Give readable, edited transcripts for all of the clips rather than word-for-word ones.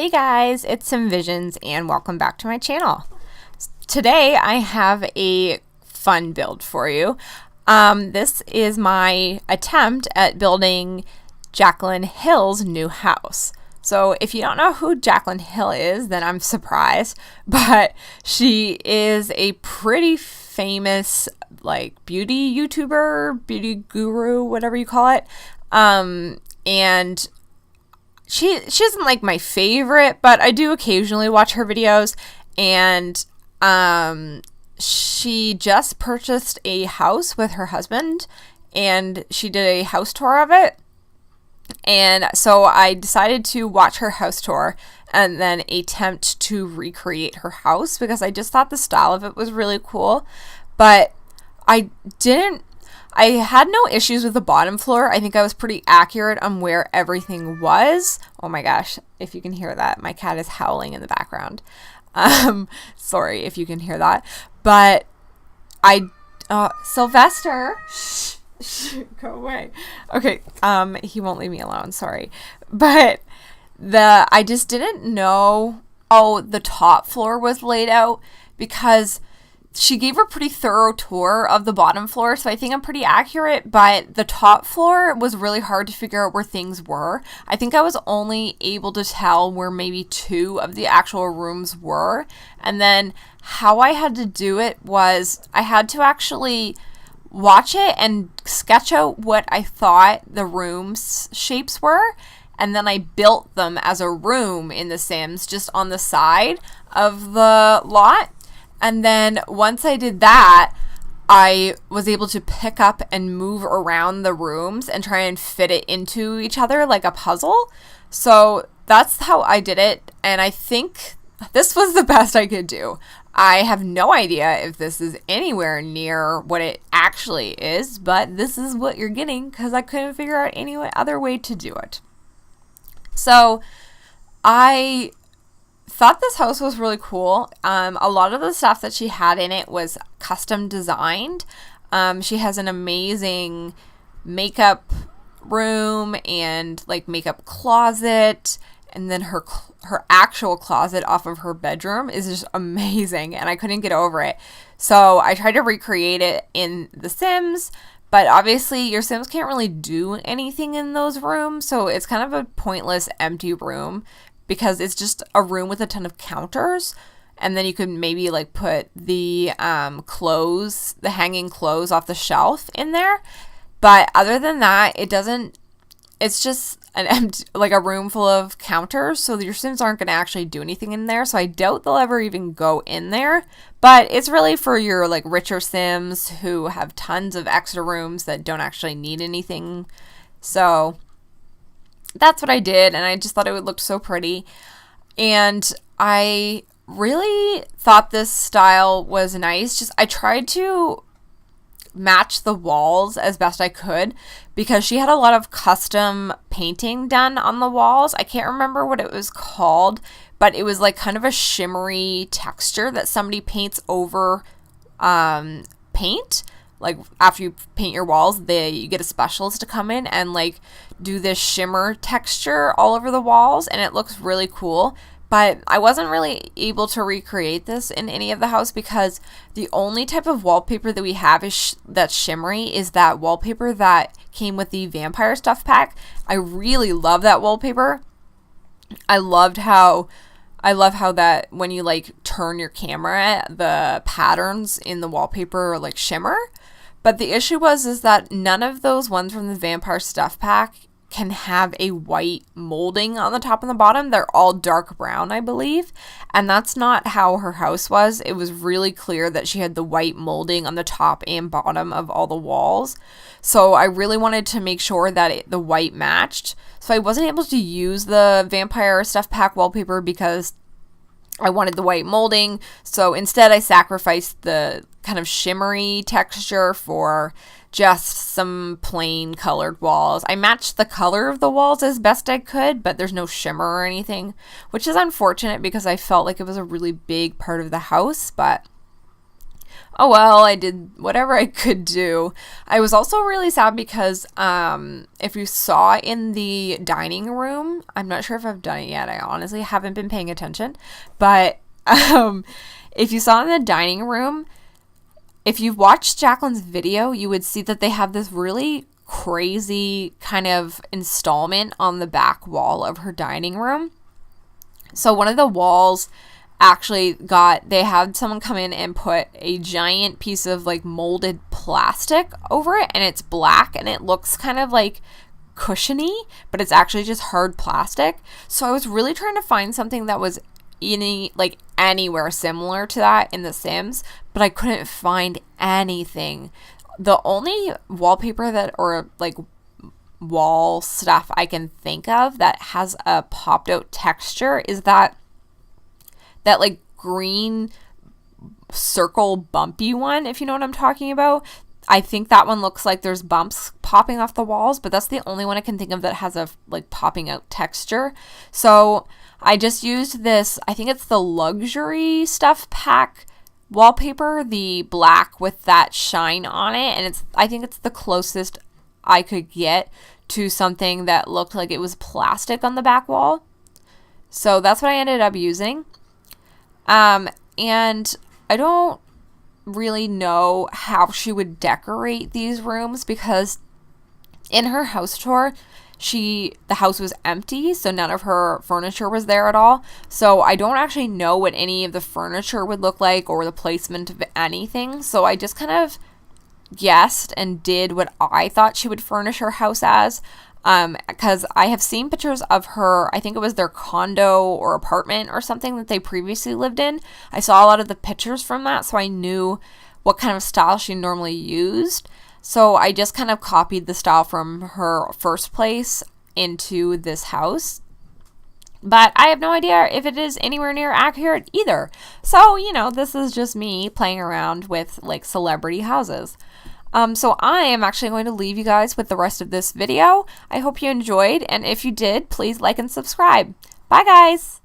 Hey guys, it's Simvisions and welcome back to my channel. Today I have a fun build for you. This is my attempt at building Jaclyn Hill's new house. So if you don't know who Jaclyn Hill is, then I'm surprised, but she is a pretty famous beauty YouTuber, beauty guru, whatever you call it. And she isn't my favorite, but I do occasionally watch her videos. And she just purchased a house with her husband, and she did a house tour of it. And so I decided to watch her house tour and then attempt to recreate her house because I just thought the style of it was really cool. But I had no issues with the bottom floor. I think I was pretty accurate on where everything was. Oh my gosh, if you can hear that, my cat is howling in the background. Sorry if you can hear that. But Sylvester, go away. Okay, he won't leave me alone, sorry. But I just didn't know, the top floor was laid out because she gave a pretty thorough tour of the bottom floor, so I think I'm pretty accurate, but the top floor was really hard to figure out where things were. I think I was only able to tell where maybe 2 of the actual rooms were, and then how I had to do it was I had to actually watch it and sketch out what I thought the room's shapes were, and then I built them as a room in The Sims just on the side of the lot. And then once I did that, I was able to pick up and move around the rooms and try and fit it into each other like a puzzle. So that's how I did it, and I think this was the best I could do. I have no idea if this is anywhere near what it actually is, but this is what you're getting because I couldn't figure out any other way to do it. So I thought this house was really cool. A lot of the stuff that she had in it was custom designed. She has an amazing makeup room and makeup closet, and then her actual closet off of her bedroom is just amazing, and I couldn't get over it. So I tried to recreate it in The Sims, but obviously your Sims can't really do anything in those rooms, so it's kind of a pointless empty room because it's just a room with a ton of counters, and then you could maybe put the clothes, the hanging clothes off the shelf in there. But other than that, it's just an empty, a room full of counters, so your Sims aren't going to actually do anything in there, so I doubt they'll ever even go in there. But it's really for your richer Sims who have tons of extra rooms that don't actually need anything. So that's what I did, and I just thought it would look so pretty. And I really thought this style was nice. I tried to match the walls as best I could because she had a lot of custom painting done on the walls. I can't remember what it was called, but it was kind of a shimmery texture that somebody paints over paint. After you paint your walls, you get a specialist to come in and do this shimmer texture all over the walls, and it looks really cool. But I wasn't really able to recreate this in any of the house because the only type of wallpaper that we have that's shimmery is that wallpaper that came with the vampire stuff pack. I really love that wallpaper. I love how that when you turn your camera, the patterns in the wallpaper shimmer. But the issue is that none of those ones from the vampire stuff pack can have a white molding on the top and the bottom. They're all dark brown, I believe. And that's not how her house was. It was really clear that she had the white molding on the top and bottom of all the walls. So I really wanted to make sure that the white matched. So I wasn't able to use the vampire stuff pack wallpaper because I wanted the white molding. So instead I sacrificed the kind of shimmery texture for just some plain colored walls. I matched the color of the walls as best I could, but there's no shimmer or anything, which is unfortunate because I felt like it was a really big part of the house. But oh well, I did whatever I could do. I was also really sad because if you saw in the dining room, I'm not sure if I've done it yet. I honestly haven't been paying attention. But if you saw in the dining room, if you've watched Jaclyn's video, you would see that they have this really crazy kind of installment on the back wall of her dining room. So one of the walls actually they had someone come in and put a giant piece of like molded plastic over it, and it's black and it looks kind of like cushiony, but it's actually just hard plastic. So I was really trying to find something that was anywhere similar to that in The Sims, but I couldn't find anything. The only wallpaper or like wall stuff I can think of that has a popped out texture is that like green circle bumpy one, if you know what I'm talking about. I think that one looks like there's bumps popping off the walls, but that's the only one I can think of that has a like popping out texture. So I just used this, I think it's the luxury stuff pack wallpaper, the black with that shine on it, and I think it's the closest I could get to something that looked like it was plastic on the back wall. So that's what I ended up using. And I don't really know how she would decorate these rooms because in her house tour, the house was empty, so none of her furniture was there at all. So I don't actually know what any of the furniture would look like or the placement of anything. So I just kind of guessed and did what I thought she would furnish her house as. Because I have seen pictures of her, I think it was their condo or apartment or something that they previously lived in. I saw a lot of the pictures from that, so I knew what kind of style she normally used. So I just kind of copied the style from her first place into this house. But I have no idea if it is anywhere near accurate either. So, this is just me playing around with like celebrity houses. So I am actually going to leave you guys with the rest of this video. I hope you enjoyed, and if you did, please like and subscribe. Bye, guys!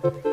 Bye.